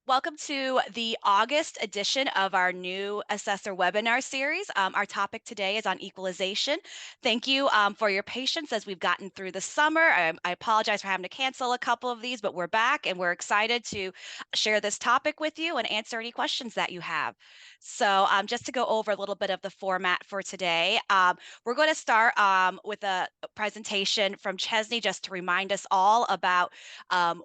Welcome to the August edition of our new Assessor webinar series. Our topic today is on equalization. Thank you for your patience as we've gotten through the summer. I apologize for having to cancel a couple of these, but we're back and we're excited to share this topic with you and answer any questions that you have. So just to go over a little bit of the format for today, we're going to start with a presentation from Chesney just to remind us all about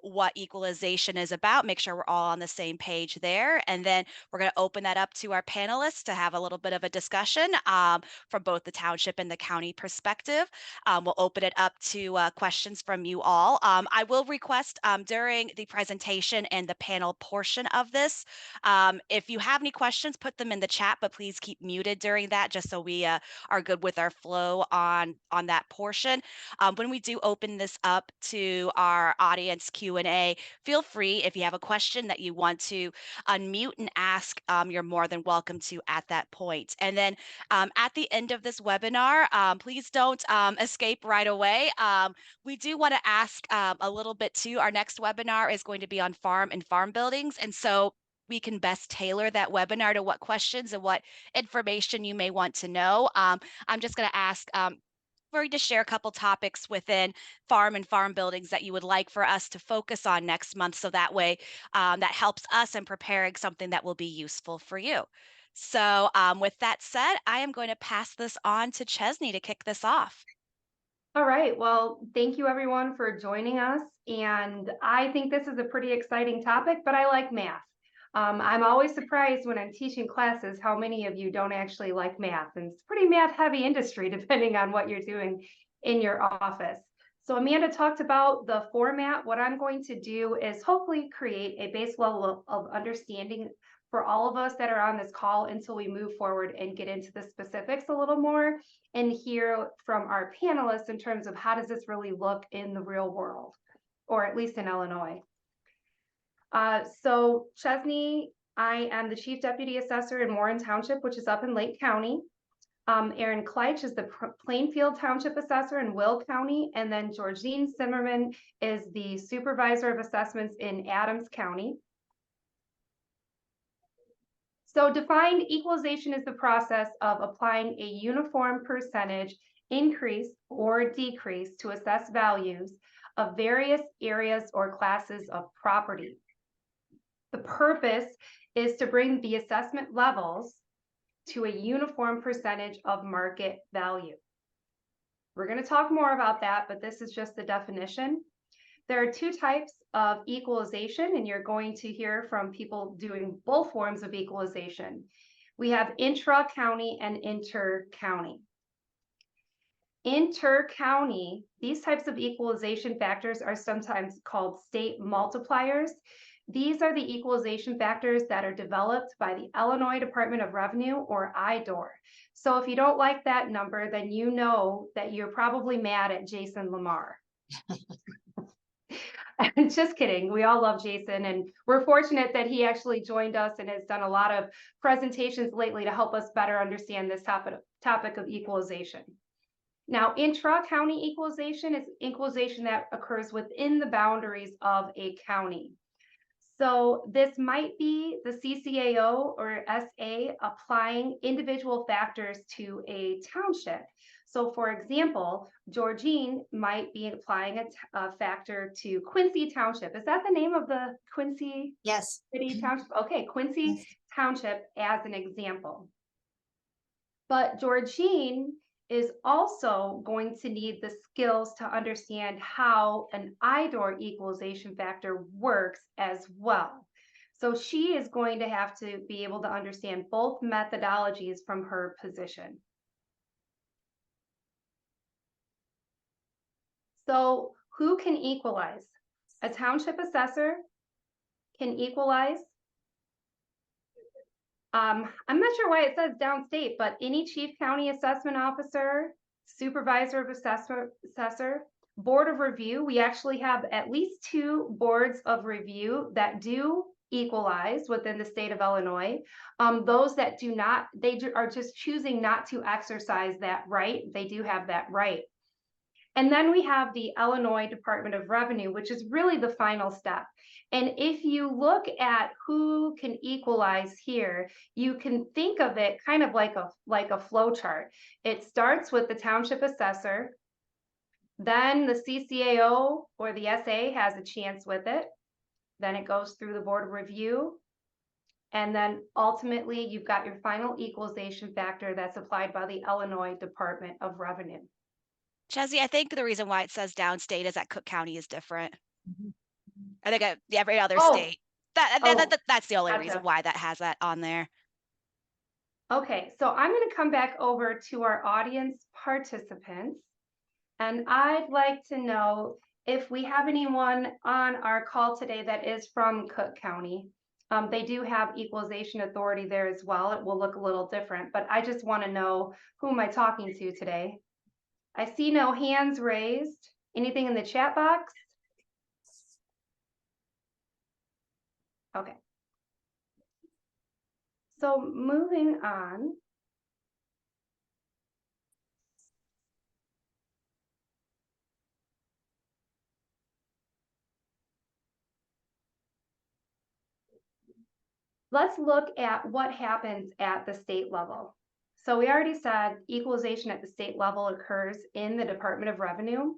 what equalization is about, make sure we're all on the same page there. And then we're going to open that up to our panelists to have a little bit of a discussion from both the township and the county perspective. We'll open it up to questions from you all. I will request during the presentation and the panel portion of this, if you have any questions, put them in the chat, but please keep muted during that just so we are good with our flow on that portion. When we do open this up to our audience Q&A, feel free if you have a question that you want to unmute and ask, you're more than welcome to at that point. And then at the end of this webinar, please don't escape right away. We do want to ask a little bit too. Our next webinar is going to be on farm and farm buildings. And so we can best tailor that webinar to what questions and what information you may want to know. I'm just going to ask for you to share a couple topics within farm and farm buildings that you would like for us to focus on next month. So that way that helps us in preparing something that will be useful for you. So with that said, I am going to pass this on to Chesney to kick this off. All right. Well, thank you everyone for joining us. And I think this is a pretty exciting topic, but I like math. I'm always surprised when I'm teaching classes how many of you don't actually like math. And it's a pretty math heavy industry, depending on what you're doing in your office. So Amanda talked about the format. What I'm going to do is hopefully create a base level of understanding for all of us that are on this call until we move forward and get into the specifics a little more and hear from our panelists in terms of how does this really look in the real world, or at least in Illinois. So Chesney, I am the Chief Deputy Assessor in Warren Township, which is up in Lake County. Erin Kleitch is the Plainfield Township Assessor in Will County, and then Georgine Zimmerman is the Supervisor of Assessments in Adams County. So defined equalization is the process of applying a uniform percentage increase or decrease to assess values of various areas or classes of property. The purpose is to bring the assessment levels to a uniform percentage of market value. We're going to talk more about that, but this is just the definition. There are two types of equalization, and you're going to hear from people doing both forms of equalization. We have intra-county and inter-county. Inter-county, these types of equalization factors are sometimes called state multipliers. These are the equalization factors that are developed by the Illinois Department of Revenue, or IDOR. So if you don't like that number, then you know that you're probably mad at Jason Lamar. Just kidding. We all love Jason, and we're fortunate that he actually joined us and has done a lot of presentations lately to help us better understand this topic of equalization. Now, intra-county equalization is equalization that occurs within the boundaries of a county. So this might be the CCAO or SA applying individual factors to a township. So for example, Georgine might be applying a factor to Quincy Township. Is that the name of the Quincy Yes. City Township? Okay, Quincy Yes. Township as an example. But Georgine is also going to need the skills to understand how an IDOR equalization factor works as well. So she is going to have to be able to understand both methodologies from her position. So who can equalize? A township assessor can equalize. I'm not sure why it says downstate, but any chief county assessment officer, supervisor of assessor, board of review. We actually have at least 2 boards of review that do equalize within the state of Illinois. Those that do not, they are just choosing not to exercise that right. They do have that right. And then we have the Illinois Department of Revenue, which is really the final step. And if you look at who can equalize here, you can think of it kind of like a flow chart. It starts with the township assessor, then the CCAO or the SA has a chance with it. Then it goes through the board of review. And then ultimately, you've got your final equalization factor that's applied by the Illinois Department of Revenue. Chesney, I think the reason why it says downstate is that Cook County is different. Mhm. I think every other Oh, state. oh, That's the only reason gotcha. why that has that on there. Okay, so I'm going to come back over to our audience participants, and I'd like to know if we have anyone on our call today that is from Cook County. They do have equalization authority there as well. It will look a little different, but I just want to know, who am I talking to today? I see no hands raised. Anything in the chat box? Okay. So moving on. Let's look at what happens at the state level. So we already said equalization at the state level occurs in the Department of Revenue.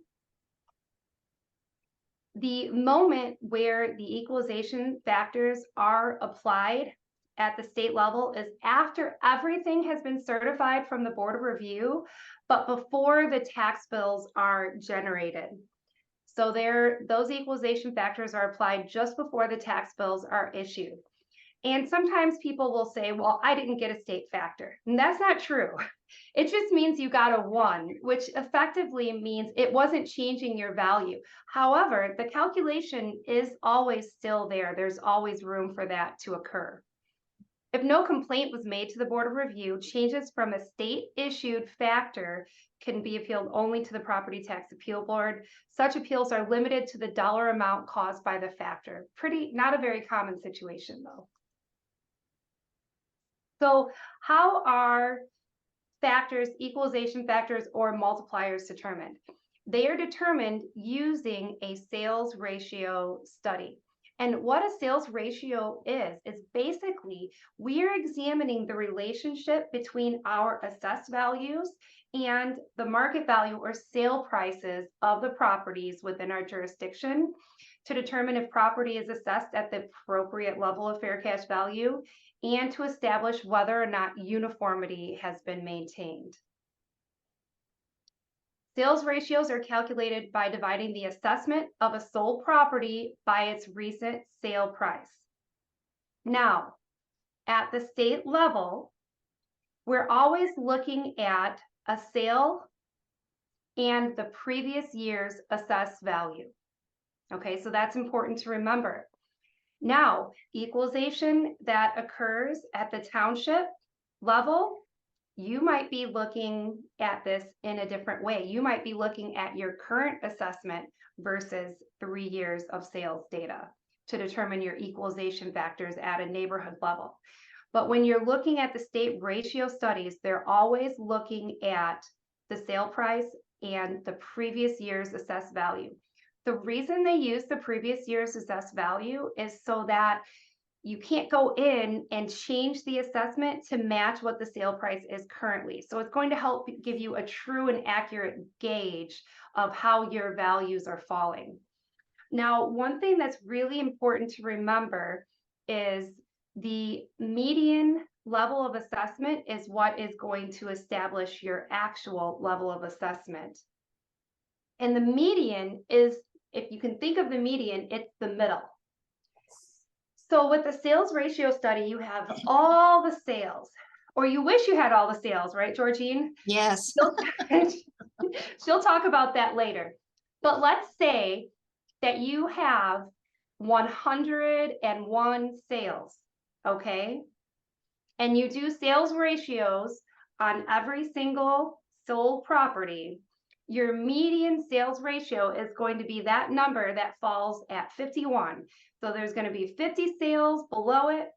The moment where the equalization factors are applied at the state level is after everything has been certified from the Board of Review, but before the tax bills are generated. So those equalization factors are applied just before the tax bills are issued. And sometimes people will say, well, I didn't get a state factor. And that's not true. It just means you got a 1, which effectively means it wasn't changing your value. However, the calculation is always still there. There's always room for that to occur. If no complaint was made to the Board of Review, changes from a state-issued factor can be appealed only to the Property Tax Appeal Board. Such appeals are limited to the dollar amount caused by the factor. Not a very common situation, though. So how are factors, equalization factors, or multipliers determined? They are determined using a sales ratio study. And what a sales ratio is basically we are examining the relationship between our assessed values and the market value or sale prices of the properties within our jurisdiction to determine if property is assessed at the appropriate level of fair cash value and to establish whether or not uniformity has been maintained. Sales ratios are calculated by dividing the assessment of a sold property by its recent sale price. Now, at the state level, we're always looking at a sale and the previous year's assessed value. Okay, so that's important to remember. Now, equalization that occurs at the township level, you might be looking at this in a different way. You might be looking at your current assessment versus 3 years of sales data to determine your equalization factors at a neighborhood level. But when you're looking at the state ratio studies, they're always looking at the sale price and the previous year's assessed value. The reason they use the previous year's assessed value is so that you can't go in and change the assessment to match what the sale price is currently. So it's going to help give you a true and accurate gauge of how your values are falling. Now, one thing that's really important to remember is the median level of assessment is what is going to establish your actual level of assessment. And the median is, if you can think of the median, it's the middle. So with the sales ratio study, you have all the sales, or you wish you had all the sales, right, Georgine? Yes. She'll talk about that later. But let's say that you have 101 sales, okay? And you do sales ratios on every single sold property. Your median sales ratio is going to be that number that falls at 51. So there's going to be 50 sales below it,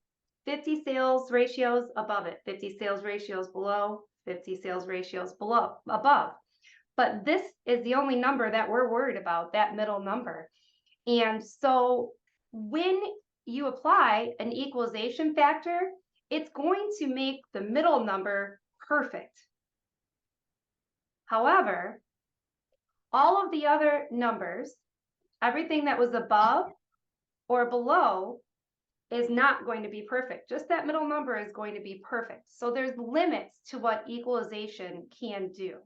50 sales ratios above it, 50 sales ratios below, 50 sales ratios above. but this is the only number that we're worried about, that middle number. And so when you apply an equalization factor, it's going to make the middle number perfect. However, all of the other numbers, everything that was above or below, is not going to be perfect. Just that middle number is going to be perfect. So there's limits to what equalization can do.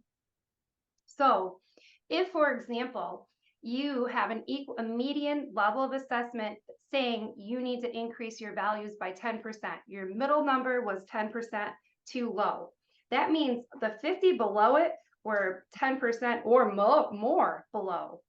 So if, for example, you have a median level of assessment saying you need to increase your values by 10%, your middle number was 10% too low. That means the 50 below it were 10% or more below.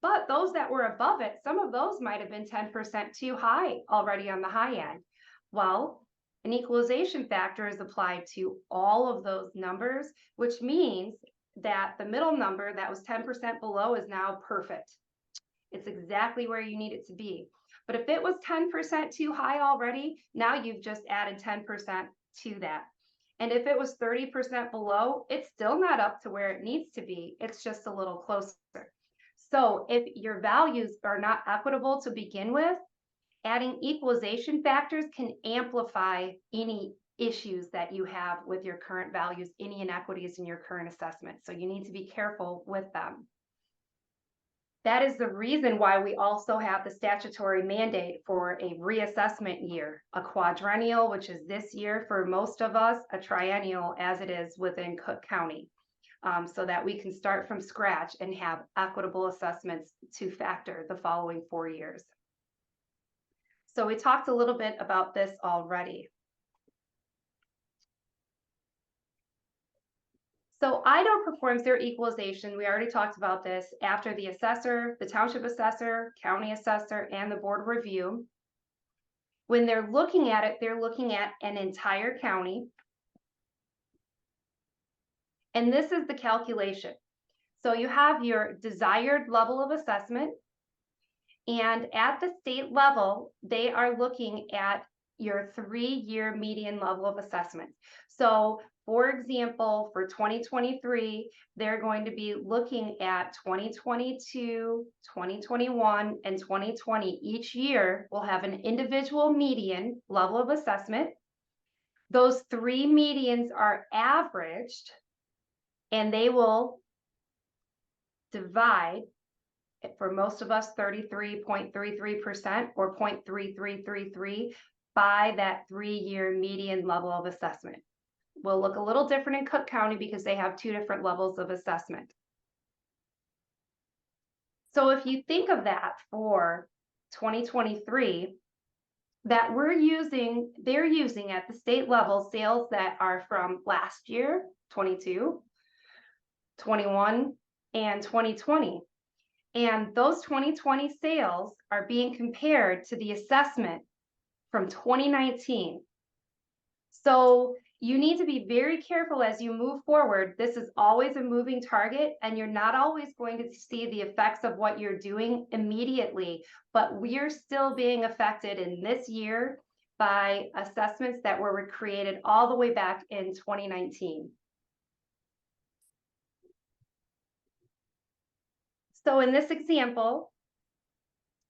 But those that were above it, some of those might have been 10% too high already on the high end. Well, an equalization factor is applied to all of those numbers, which means that the middle number that was 10% below is now perfect. It's exactly where you need it to be. But if it was 10% too high already, now you've just added 10% to that. And if it was 30% below, it's still not up to where it needs to be. It's just a little closer. So if your values are not equitable to begin with, adding equalization factors can amplify any issues that you have with your current values, any inequities in your current assessment. So you need to be careful with them. That is the reason why we also have the statutory mandate for a reassessment year, a quadrennial, which is this year for most of us, a triennial as it is within Cook County. So that we can start from scratch and have equitable assessments to factor the following 4 years. So we talked a little bit about this already. So IDO performs their equalization, we already talked about this, after the assessor, the township assessor, county assessor, and the board review. When they're looking at it, they're looking at an entire county. And this is the calculation. So you have your desired level of assessment, and at the state level, they are looking at your 3-year median level of assessment. So for example, for 2023, they're going to be looking at 2022, 2021, and 2020. Each year will have an individual median level of assessment. Those 3 medians are averaged, and they will divide, for most of us, 33.33% or 0.3333 by that 3-year median level of assessment. Will look a little different in Cook County because they have 2 different levels of assessment. So if you think of that for 2023, that they're using at the state level sales that are from last year, 22, 21, and 2020. And those 2020 sales are being compared to the assessment from 2019. So you need to be very careful as you move forward. This is always a moving target, and you're not always going to see the effects of what you're doing immediately, but we're still being affected in this year by assessments that were created all the way back in 2019. So in this example,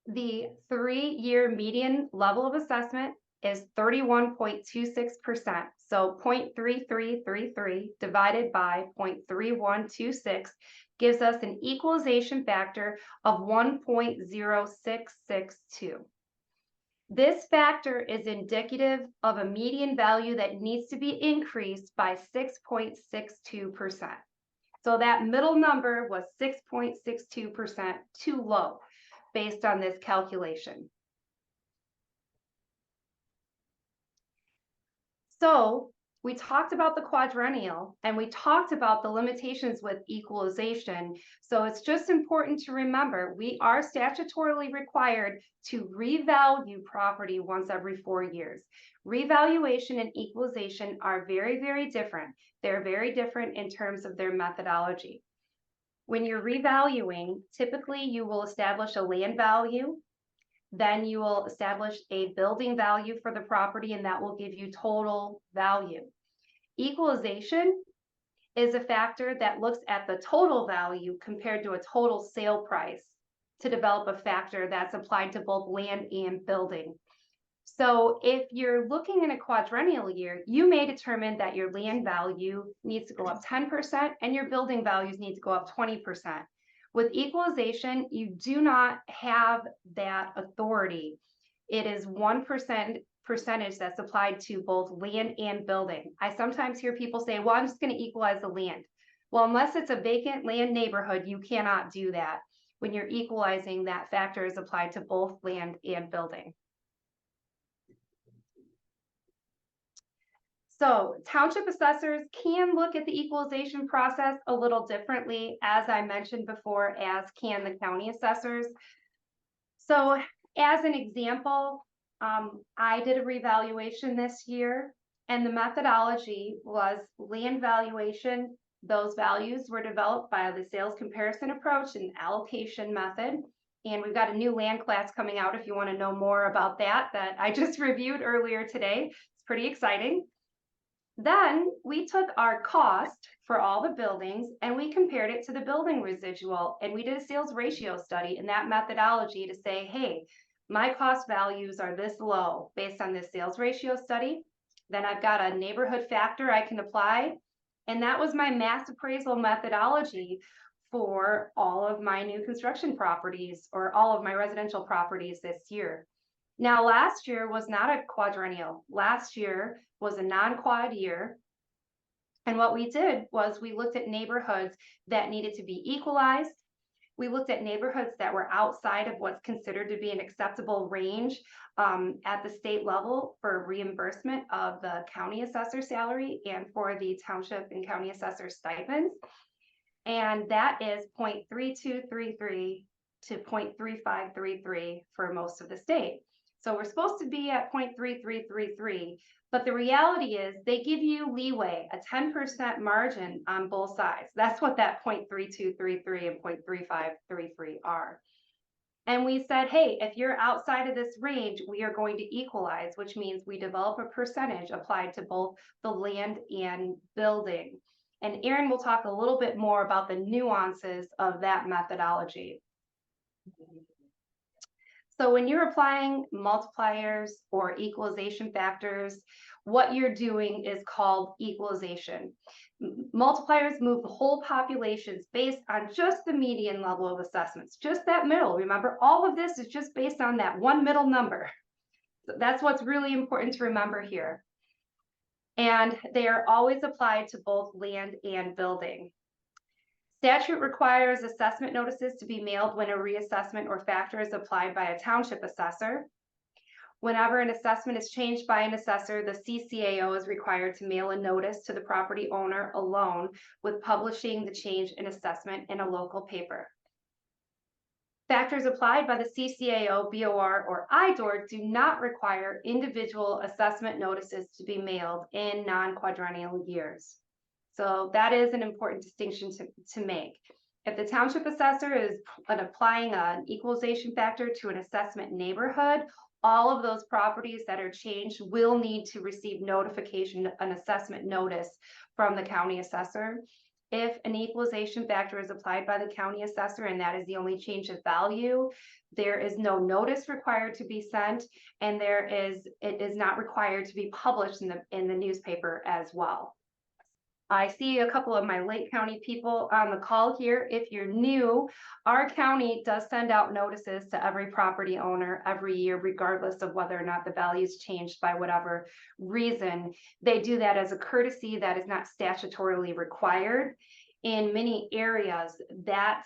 the 3-year median level of assessment is 31.26%. So 0.3333 divided by 0.3126 gives us an equalization factor of 1.0662. This factor is indicative of a median value that needs to be increased by 6.62%. So that middle number was 6.62% too low based on this calculation. So we talked about the quadrennial, and we talked about the limitations with equalization. So it's just important to remember, we are statutorily required to revalue property once every 4 years. Revaluation and equalization are very, very different. They're very different in terms of their methodology. When you're revaluing, typically you will establish a land value, then you will establish a building value for the property, and that will give you total value. Equalization is a factor that looks at the total value compared to a total sale price to develop a factor that's applied to both land and building. So if you're looking in a quadrennial year, you may determine that your land value needs to go up 10% and your building values need to go up 20%. With equalization, you do not have that authority. It is 1% percentage that's applied to both land and building. I sometimes hear people say, well, I'm just going to equalize the land. Well, unless it's a vacant land neighborhood, you cannot do that. When you're equalizing, that factor is applied to both land and building. So township assessors can look at the equalization process a little differently, as I mentioned before, as can the county assessors. So as an example, I did a revaluation this year, and the methodology was land valuation. Those values were developed by the sales comparison approach and allocation method. And we've got a new land class coming out if you want to know more about that I just reviewed earlier today. It's pretty exciting. Then we took our cost for all the buildings and we compared it to the building residual, and we did a sales ratio study in that methodology to say, hey, my cost values are this low based on this sales ratio study. Then I've got a neighborhood factor I can apply. And that was my mass appraisal methodology for all of my new construction properties or all of my residential properties this year. Now, last year was not a quadrennial. Last year was a non-quad year. And what we did was we looked at neighborhoods that needed to be equalized. We looked at neighborhoods that were outside of what's considered to be an acceptable range at the state level for reimbursement of the county assessor salary and for the township and county assessor stipends. And that is 0.3233 to 0.3533 for most of the state. So we're supposed to be at 0.3333, but the reality is they give you leeway, a 10% margin on both sides. That's what that 0.3233 and 0.3533 are. And we said, hey, if you're outside of this range, we are going to equalize, which means we develop a percentage applied to both the land and building. And Erin will talk a little bit more about the nuances of that methodology. So when you're applying multipliers or equalization factors, what you're doing is called equalization. Multipliers move the whole populations based on just the median level of assessments, just that middle. Remember, all of this is just based on that one middle number. So that's what's really important to remember here. And they are always applied to both land and building. Statute requires assessment notices to be mailed when a reassessment or factor is applied by a township assessor. Whenever an assessment is changed by an assessor, the CCAO is required to mail a notice to the property owner alone with publishing the change in assessment in a local paper. Factors applied by the CCAO, BOR, or IDOR do not require individual assessment notices to be mailed in non-quadrennial years. So that is an important distinction to make. If the township assessor is applying an equalization factor to an assessment neighborhood, all of those properties that are changed will need to receive notification, an assessment notice from the county assessor. If an equalization factor is applied by the county assessor and that is the only change of value, there is no notice required to be sent, and it is not required to be published in the newspaper as well. I see a couple of my Lake County people on the call here. If you're new, our county does send out notices to every property owner every year, regardless of whether or not the value's changed by whatever reason. They do that as a courtesy that is not statutorily required. In many areas, that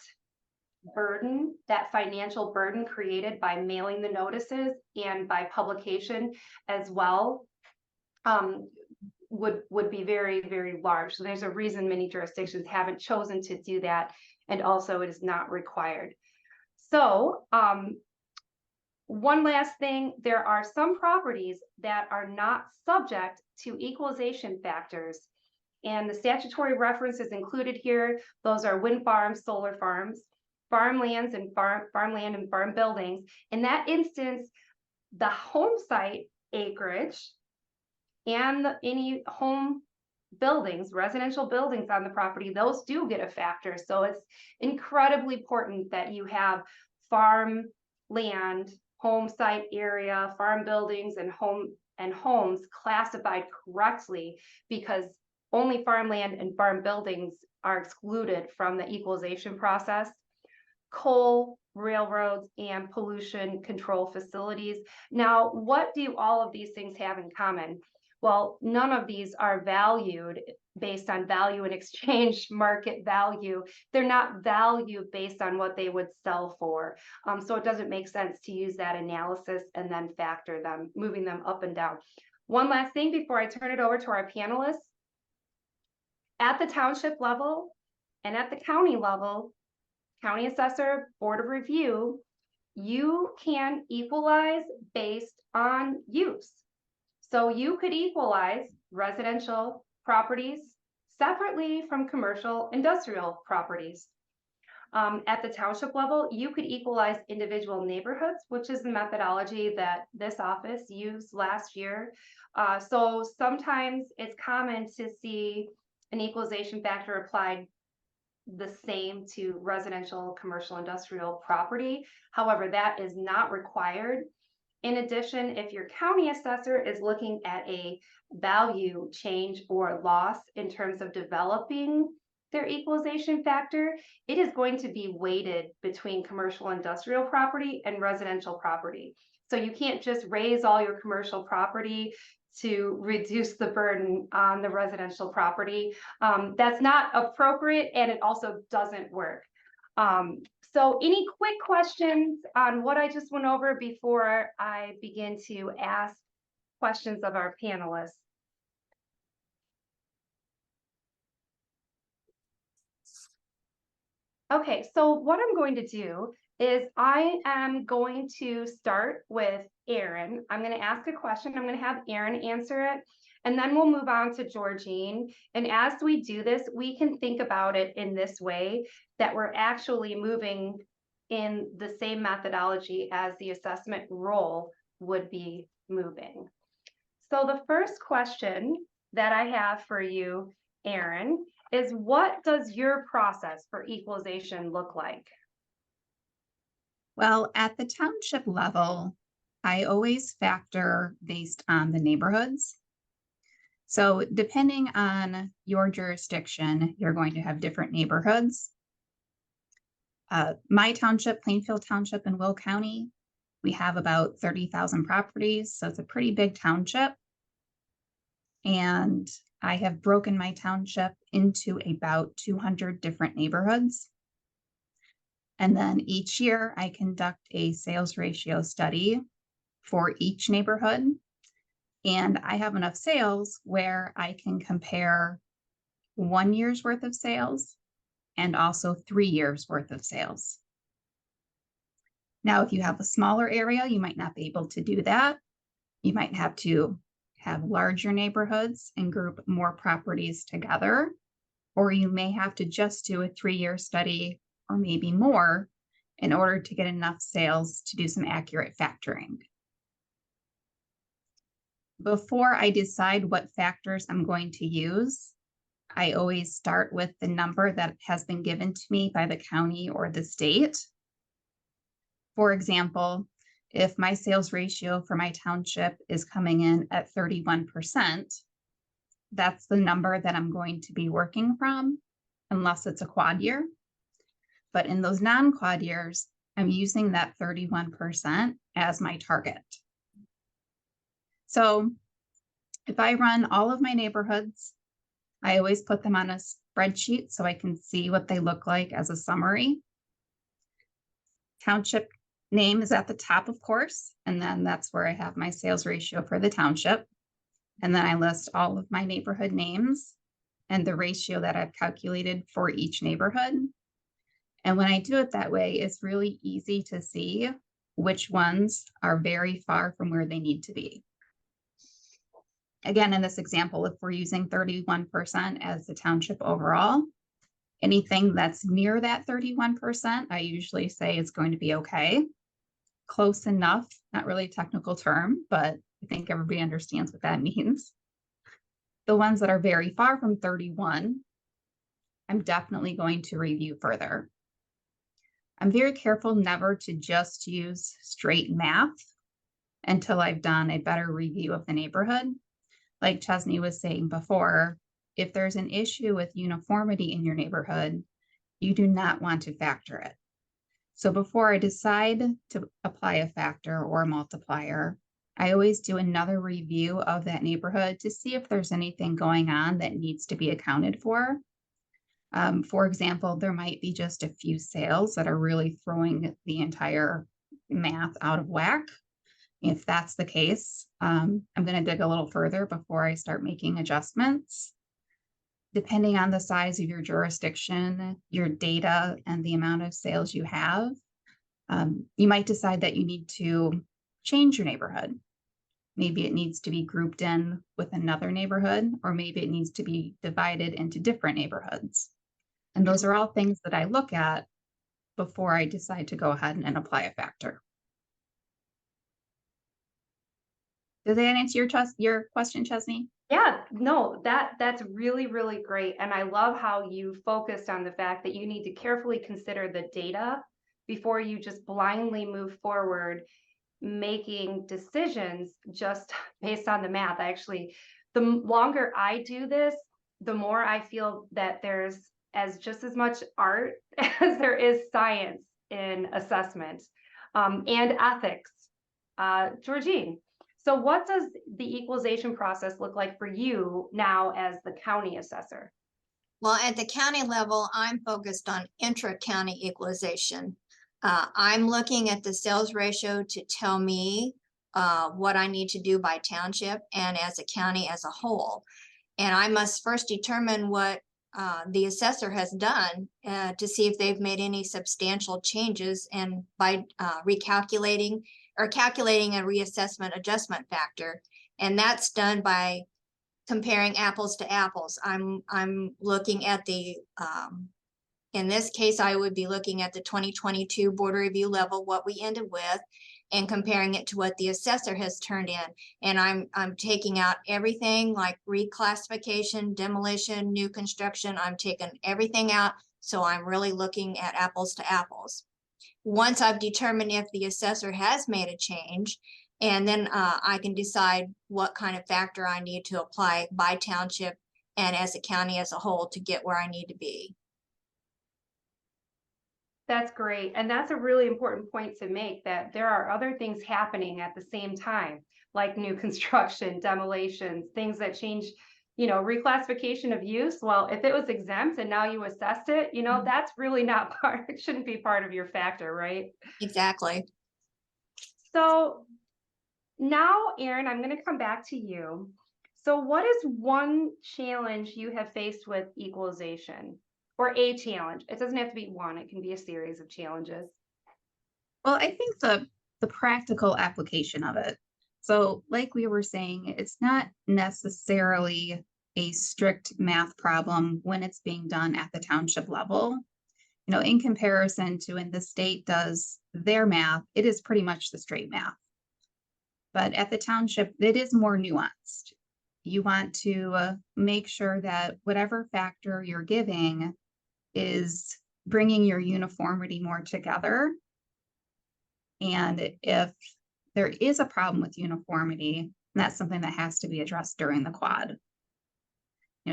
burden, that financial burden created by mailing the notices and by publication as well, would be very, very large. So there's a reason many jurisdictions haven't chosen to do that, and also it is not required. So one last thing, there are some properties that are not subject to equalization factors, and the statutory references included here. Those are wind farms, solar farms, farmlands and farmland and farm buildings. In that instance, the home site acreage and any home buildings, residential buildings on the property, those do get a factor. So it's incredibly important that you have farm land, home site area, farm buildings, and homes classified correctly, because only farmland and farm buildings are excluded from the equalization process. Coal, railroads, and pollution control facilities. Now, what do all of these things have in common? Well, none of these are valued based on value and exchange market value. They're not valued based on what they would sell for. So it doesn't make sense to use that analysis and then factor them, moving them up and down. One last thing before I turn it over to our panelists. At the township level and at the county level, county assessor, board of review, you can equalize based on use. So you could equalize residential properties separately from commercial industrial properties. At the township level, you could equalize individual neighborhoods, which is the methodology that this office used last year. So sometimes it's common to see an equalization factor applied the same to residential, commercial, industrial property. However, that is not required. In addition, if your county assessor is looking at a value change or loss in terms of developing their equalization factor, it is going to be weighted between commercial industrial property and residential property. So you can't just raise all your commercial property to reduce the burden on the residential property. That's not appropriate, and it also doesn't work. So any quick questions on what I just went over before I begin to ask questions of our panelists? Okay, so what I'm going to do is I am going to start with Erin. I'm going to ask a question. I'm going to have Erin answer it, and then we'll move on to Georgine. And as we do this, we can think about it in this way, that we're actually moving in the same methodology as the assessment role would be moving. So the first question that I have for you, Erin, is what does your process for equalization look like? Well, at the township level, I always factor based on the neighborhoods. So depending on your jurisdiction, you're going to have different neighborhoods. My township, Plainfield Township in Will County, we have about 30,000 properties. So it's a pretty big township. And I have broken my township into about 200 different neighborhoods. And then each year I conduct a sales ratio study for each neighborhood. And I have enough sales where I can compare 1 year's worth of sales and also 3 years worth of sales. Now, if you have a smaller area, you might not be able to do that. You might have to have larger neighborhoods and group more properties together, or you may have to just do a 3-year study or maybe more in order to get enough sales to do some accurate factoring. Before I decide what factors I'm going to use, I always start with the number that has been given to me by the county or the state. For example, if my sales ratio for my township is coming in at 31%, that's the number that I'm going to be working from, unless it's a quad year. But in those non-quad years, I'm using that 31% as my target. So if I run all of my neighborhoods, I always put them on a spreadsheet so I can see what they look like as a summary. Township name is at the top, of course, and then that's where I have my sales ratio for the township. And then I list all of my neighborhood names and the ratio that I've calculated for each neighborhood. And when I do it that way, it's really easy to see which ones are very far from where they need to be. Again, in this example, if we're using 31% as the township overall, anything that's near that 31%, I usually say is going to be okay. Close enough, not really a technical term, but I think everybody understands what that means. The ones that are very far from 31, I'm definitely going to review further. I'm very careful never to just use straight math until I've done a better review of the neighborhood. Like Chesney was saying before, if there's an issue with uniformity in your neighborhood, you do not want to factor it. So before I decide to apply a factor or a multiplier, I always do another review of that neighborhood to see if there's anything going on that needs to be accounted for. For example, there might be just a few sales that are really throwing the entire math out of whack. If that's the case, I'm going to dig a little further before I start making adjustments. Depending on the size of your jurisdiction, your data, and the amount of sales you have, you might decide that you need to change your neighborhood. Maybe it needs to be grouped in with another neighborhood, or maybe it needs to be divided into different neighborhoods. And those are all things that I look at before I decide to go ahead and apply a factor. Does that answer your question, Chesney? Yeah, no, that's really, really great. And I love how you focused on the fact that you need to carefully consider the data before you just blindly move forward, making decisions just based on the math. The longer I do this, the more I feel that there's just as much art as there is science in assessment, and ethics. Georgine, so what does the equalization process look like for you now as the county assessor? Well, at the county level, I'm focused on intra-county equalization. I'm looking at the sales ratio to tell me what I need to do by township and as a county as a whole. And I must first determine what the assessor has done to see if they've made any substantial changes, and by recalculating or calculating a reassessment adjustment factor. And that's done by comparing apples to apples. I'm looking at the in this case, I would be looking at the 2022 board review level, what we ended with, and comparing it to what the assessor has turned in. And I'm taking out everything like reclassification, demolition, new construction. I'm taking everything out. So I'm really looking at apples to apples. Once I've determined if the assessor has made a change, and then I can decide what kind of factor I need to apply by township and as a county as a whole to get where I need to be. That's great. And that's a really important point to make, that there are other things happening at the same time, like new construction, demolitions, things that change, reclassification of use. Well, if it was exempt and now you assessed it, that's really not it shouldn't be part of your factor, right? Exactly. So now, Erin, I'm going to come back to you. So what is one challenge you have faced with equalization, or a challenge? It doesn't have to be one, it can be a series of challenges. Well, I think the practical application of it. So, like we were saying, it's not necessarily a strict math problem when it's being done at the township level. In comparison to when the state does their math, it is pretty much the straight math. But at the township, it is more nuanced. You want to make sure that whatever factor you're giving is bringing your uniformity more together. And if there is a problem with uniformity, that's something that has to be addressed during the quad.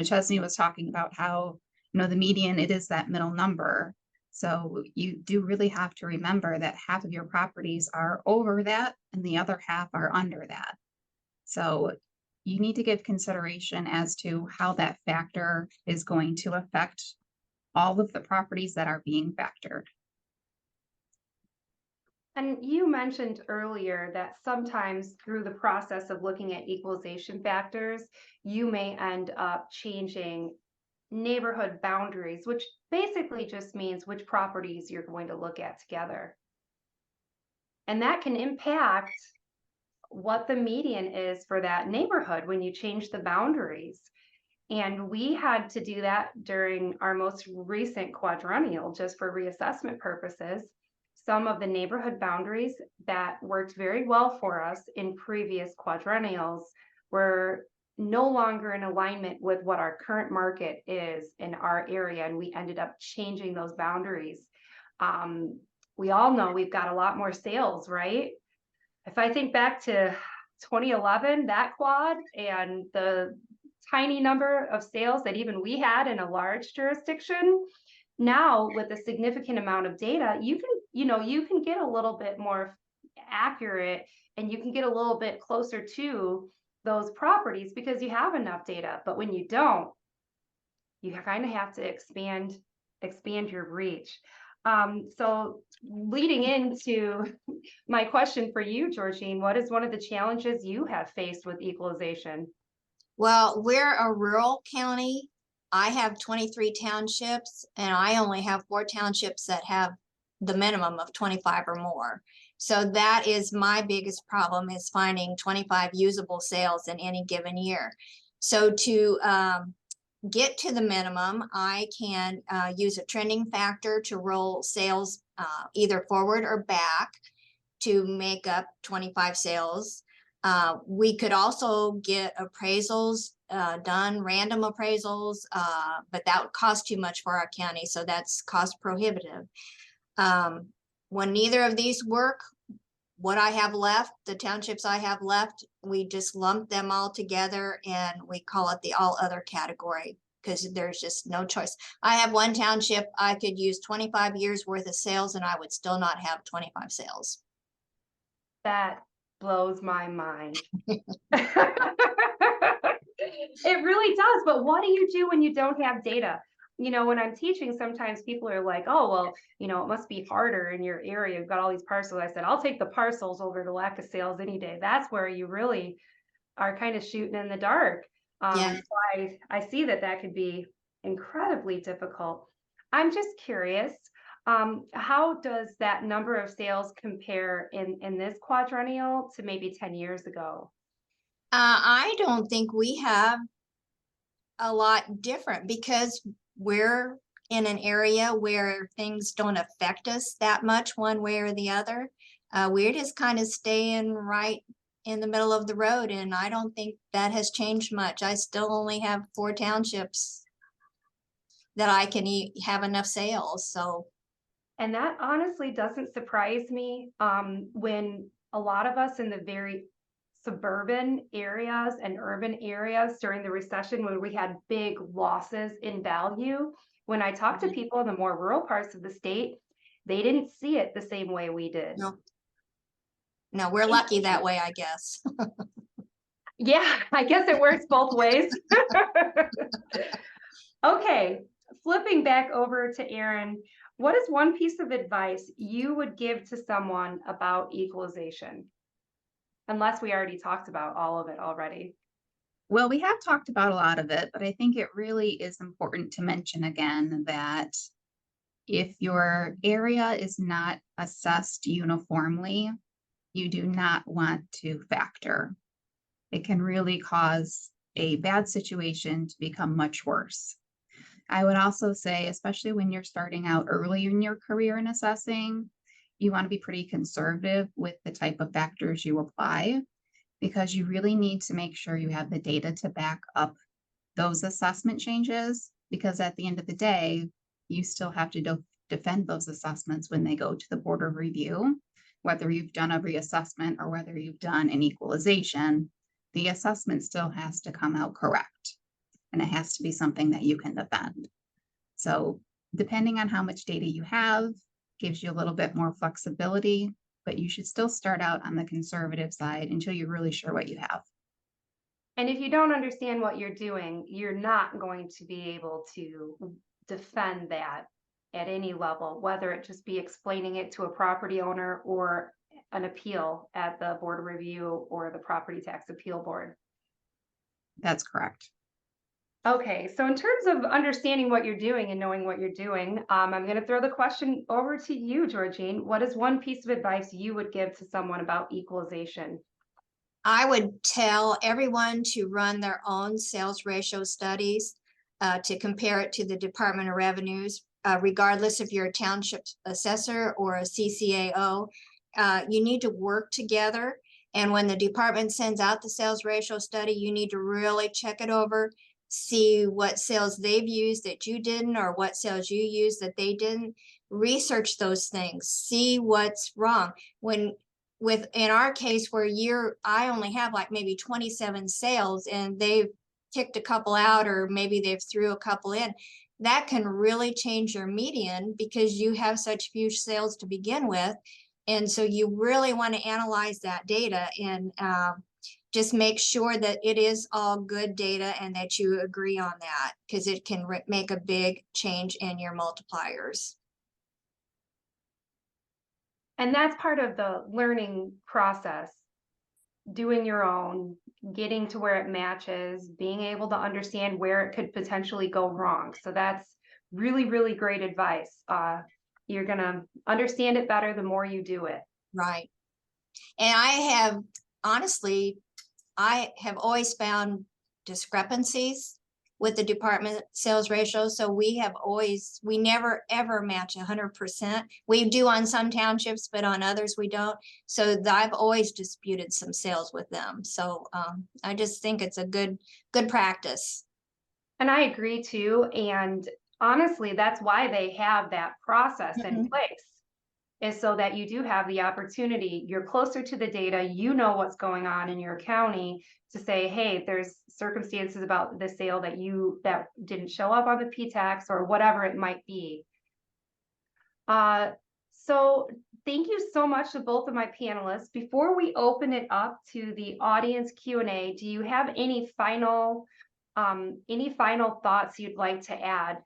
Chesney was talking about how, the median, it is that middle number. So you do really have to remember that half of your properties are over that and the other half are under that. So you need to give consideration as to how that factor is going to affect all of the properties that are being factored. And you mentioned earlier that sometimes through the process of looking at equalization factors, you may end up changing neighborhood boundaries, which basically just means which properties you're going to look at together. And that can impact what the median is for that neighborhood when you change the boundaries. And we had to do that during our most recent quadrennial, just for reassessment purposes. Some of the neighborhood boundaries that worked very well for us in previous quadrennials were no longer in alignment with what our current market is in our area, and we ended up changing those boundaries. We all know we've got a lot more sales, right? If I think back to 2011, that quad, and the tiny number of sales that even we had in a large jurisdiction, now with a significant amount of data, you can get a little bit more accurate, and you can get a little bit closer to those properties because you have enough data. But when you don't, you kind of have to expand your reach. So leading into my question for you, Georgine, what is one of the challenges you have faced with equalization? Well, we're a rural county. I have 23 townships, and I only have 4 townships that have the minimum of 25 or more. So that is my biggest problem, is finding 25 usable sales in any given year. So to get to the minimum, I can use a trending factor to roll sales either forward or back to make up 25 sales. We could also get appraisals done, random appraisals, but that would cost too much for our county, so that's cost prohibitive. When neither of these work, what I have left, the townships I have left, we just lump them all together and we call it the all other category, because there's just no choice. I have one township, I could use 25 years worth of sales and I would still not have 25 sales. That blows my mind. It really does. But what do you do when you don't have data? When I'm teaching, sometimes people are like, oh, well, it must be harder in your area. You've got all these parcels. I said, I'll take the parcels over the lack of sales any day. That's where you really are kind of shooting in the dark. Yeah. So I see that could be incredibly difficult. I'm just curious, how does that number of sales compare in this quadrennial to maybe 10 years ago? I don't think we have a lot different, because we're in an area where things don't affect us that much one way or the other. We're just kind of staying right in the middle of the road, and I don't think that has changed much. I still only have 4 townships that I can have enough sales. So, and that honestly doesn't surprise me, when a lot of us in the very suburban areas and urban areas during the recession, when we had big losses in value, when I talked to people in the more rural parts of the state, they didn't see it the same way we did. No, we're lucky that way, I guess. Yeah, I guess it works both ways. Okay, flipping back over to Erin, what is one piece of advice you would give to someone about equalization? Unless we already talked about all of it already. Well, we have talked about a lot of it, but I think it really is important to mention again that if your area is not assessed uniformly, you do not want to factor. It can really cause a bad situation to become much worse. I would also say, especially when you're starting out early in your career in assessing, you want to be pretty conservative with the type of factors you apply, because you really need to make sure you have the data to back up those assessment changes, because at the end of the day, you still have to defend those assessments when they go to the Board of Review. Whether you've done a reassessment or whether you've done an equalization, the assessment still has to come out correct, and it has to be something that you can defend. So depending on how much data you have, gives you a little bit more flexibility, but you should still start out on the conservative side until you're really sure what you have. And if you don't understand what you're doing, you're not going to be able to defend that at any level, whether it just be explaining it to a property owner or an appeal at the Board of Review or the Property Tax Appeal Board. That's correct. Okay, so in terms of understanding what you're doing and knowing what you're doing, I'm going to throw the question over to you, Georgine. What is one piece of advice you would give to someone about equalization? I would tell everyone to run their own sales ratio studies to compare it to the Department of Revenue's, regardless if you're a township assessor or a CCAO. You need to work together And when the department sends out the sales ratio study, you need to really check it over, see what sales they've used that you didn't, or what sales you used that they didn't. Research those things, see what's wrong. In our case where I only have like maybe 27 sales and they've kicked a couple out, or maybe they've threw a couple in, that can really change your median because you have such few sales to begin with. And so you really want to analyze that data and just make sure that it is all good data and that you agree on that, because it can make a big change in your multipliers. And that's part of the learning process, doing your own, getting to where it matches, being able to understand where it could potentially go wrong. So that's really, really great advice. You're gonna understand it better the more you do it. Right. And honestly, I have always found discrepancies with the department sales ratio. So we never ever match 100%. We do on some townships, but on others we don't. So I've always disputed some sales with them. So I just think it's a good practice. And I agree too. And honestly, that's why they have that process in place, is so that you do have the opportunity, you're closer to the data, you know what's going on in your county, to say, hey, there's circumstances about the sale that didn't show up on the P-tax or whatever it might be. So thank you so much to both of my panelists. Before we open it up to the audience Q&A, do you have any final thoughts you'd like to add?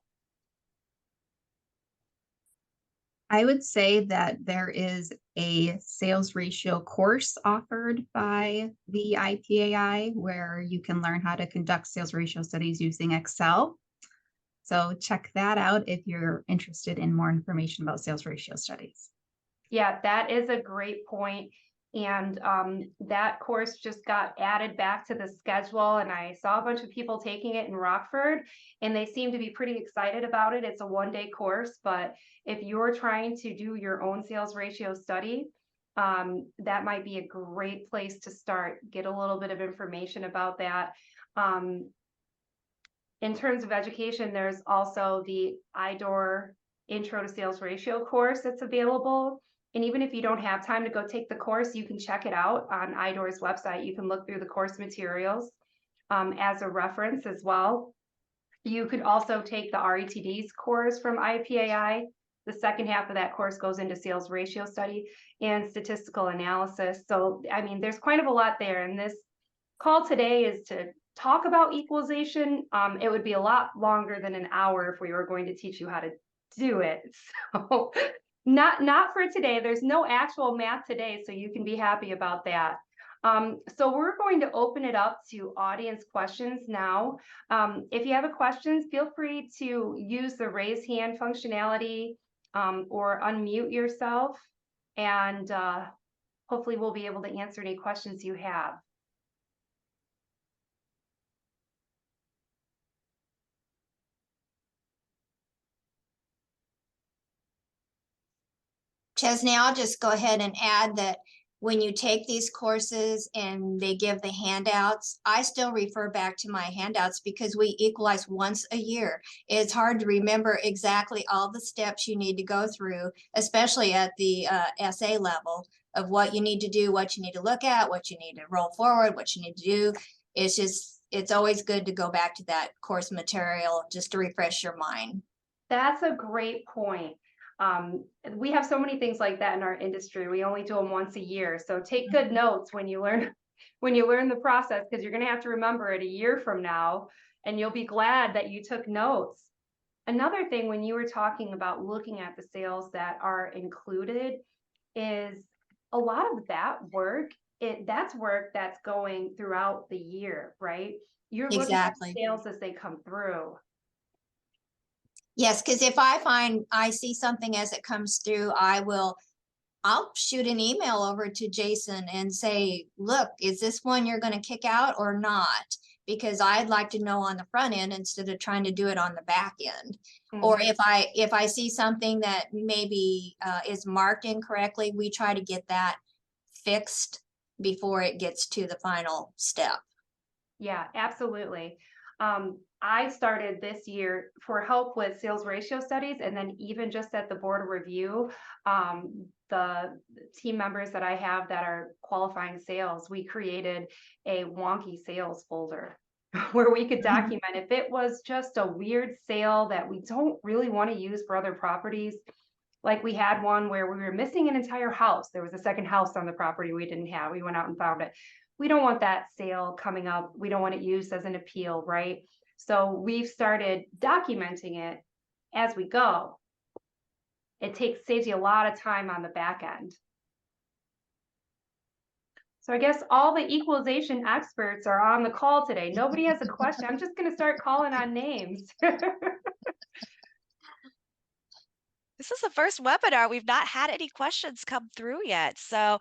I would say that there is a sales ratio course offered by the IPAI where you can learn how to conduct sales ratio studies using Excel. So check that out if you're interested in more information about sales ratio studies. Yeah, that is a great point. And that course just got added back to the schedule, and I saw a bunch of people taking it in Rockford, and they seem to be pretty excited about it. It's a one-day course, but if you're trying to do your own sales ratio study, that might be a great place to start, get a little bit of information about that. In terms of education, there's also the IDOR Intro to Sales Ratio course that's available. And even if you don't have time to go take the course, you can check it out on IDOR's website. You can look through the course materials as a reference as well. You could also take the RETD's course from IPAI. The second half of that course goes into sales ratio study and statistical analysis. So, I mean, there's kind of a lot there. And this call today is to talk about equalization. It would be a lot longer than an hour if we were going to teach you how to do it. So not for today. There's no actual math today, so you can be happy about that. So we're going to open it up to audience questions now. If you have a question, feel free to use the raise hand functionality or unmute yourself, and hopefully we'll be able to answer any questions you have. Chesney, I'll just go ahead and add that when you take these courses and they give the handouts, I still refer back to my handouts because we equalize once a year. It's hard to remember exactly all the steps you need to go through, especially at the SA level, of what you need to do, what you need to look at, what you need to roll forward, what you need to do. It's always good to go back to that course material just to refresh your mind. That's a great point. We have so many things like that in our industry. We only do them once a year. So take good notes when you learn the process, because you're going to have to remember it a year from now, and you'll be glad that you took notes. Another thing, when you were talking about looking at the sales that are included, is a lot of that work, that's work that's going throughout the year, right? You're looking at sales as they come through. Yes, because if I see something as it comes through, I'll shoot an email over to Jason and say, look, is this one you're going to kick out or not? Because I'd like to know on the front end instead of trying to do it on the back end. Mm-hmm. Or if I see something that maybe is marked incorrectly, we try to get that fixed before it gets to the final step. Yeah, absolutely. I started this year for help with sales ratio studies, and then even just at the board of review, the team members that I have that are qualifying sales, we created a wonky sales folder where we could document if it was just a weird sale that we don't really want to use for other properties. Like we had one where we were missing an entire house. There was a second house on the property we didn't have. We went out and found it. We don't want that sale coming up. We don't want it used as an appeal, right? So we've started documenting it as we go. It saves you a lot of time on the back end. So I guess all the equalization experts are on the call today. Nobody has a question. I'm just going to start calling on names. This is the first webinar. We've not had any questions come through yet. So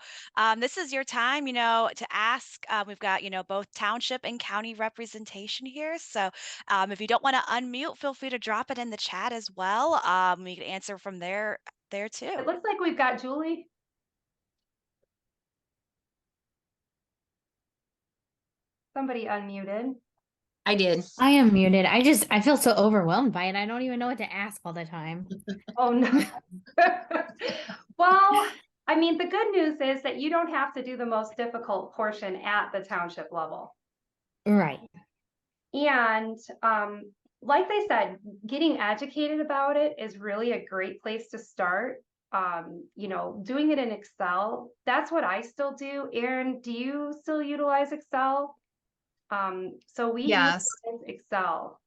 this is your time, to ask. We've got, both township and county representation here. So if you don't want to unmute, feel free to drop it in the chat as well. We can answer from there too. It looks like we've got Julie. Somebody unmuted. I did. I am muted. I feel so overwhelmed by it. I don't even know what to ask all the time. Oh, no. Well, I mean, the good news is that you don't have to do the most difficult portion at the township level. Right. And like they said, getting educated about it is really a great place to start. Doing it in Excel, that's what I still do. Erin, do you still utilize Excel? So we Yes. utilize Excel.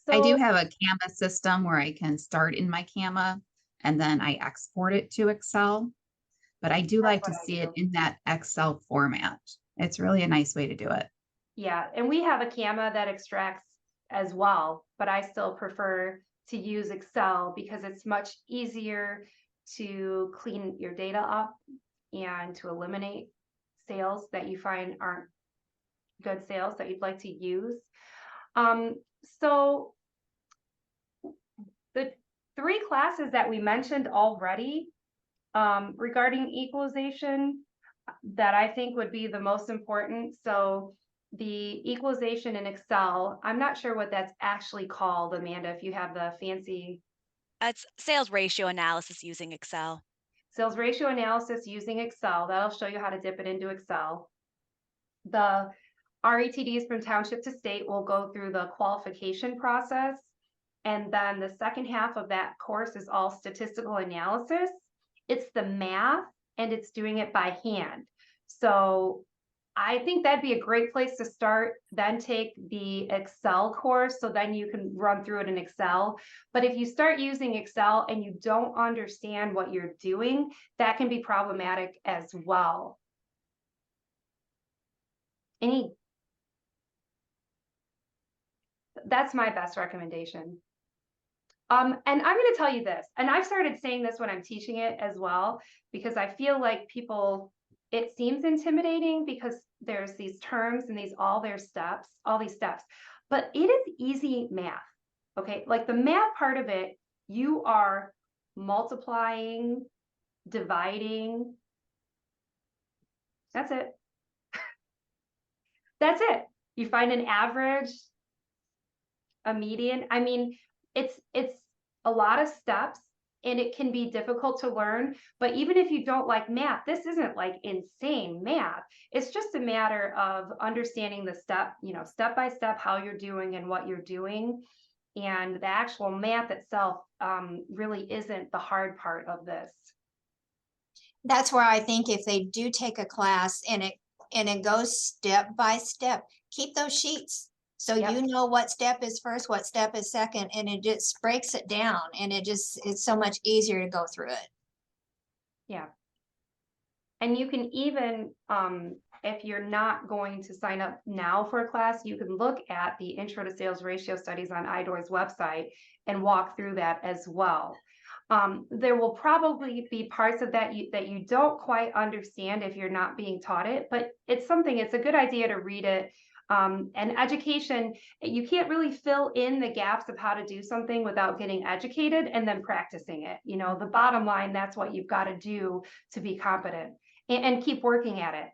I do So have a Canva system where I can start in my Canva and then I export it to Excel. But I do like to what I see it do. in that Excel format. It's really a nice way to do it. Yeah, and we have a Canva that extracts as well, but I still prefer to use Excel because it's much easier to clean your data up and to eliminate sales that you find aren't good sales that you'd like to use. So the 3 classes that we mentioned already regarding equalization that I think would be the most important. So the equalization in Excel, I'm not sure what that's actually called, Amanda, if you have the fancy. It's sales ratio analysis using Excel. Sales ratio analysis using Excel. That'll show you how to dip it into Excel. The RETDs from township to state will go through the qualification process. And then the second half of that course is all statistical analysis. It's the math and it's doing it by hand. So I think that'd be a great place to start, then take the Excel course, so then you can run through it in Excel. But if you start using Excel and you don't understand what you're doing, that can be problematic as well. That's my best recommendation. And I'm going to tell you this, and I've started saying this when I'm teaching it as well, because I feel like people, it seems intimidating because there's these terms and all these steps, but it is easy math. Okay. Like the math part of it, you are multiplying, dividing. That's it. That's it. You find an average, a median. I mean, it's a lot of steps and it can be difficult to learn, but even if you don't like math, this isn't like insane math. It's just a matter of understanding the step by step, how you're doing and what you're doing. And the actual math itself really isn't the hard part of this. That's where I think if they do take a class and it goes step by step, keep those sheets. So you know what step is first, what step is second, and it just breaks it down, and it's so much easier to go through it. Yeah. And you can even, if you're not going to sign up now for a class, you can look at the Intro to Sales Ratio Studies on IDOR's website and walk through that as well. There will probably be parts of that you don't quite understand if you're not being taught it, but it's a good idea to read it. And education, you can't really fill in the gaps of how to do something without getting educated and then practicing it. The bottom line, that's what you've got to do to be competent. and keep working at it.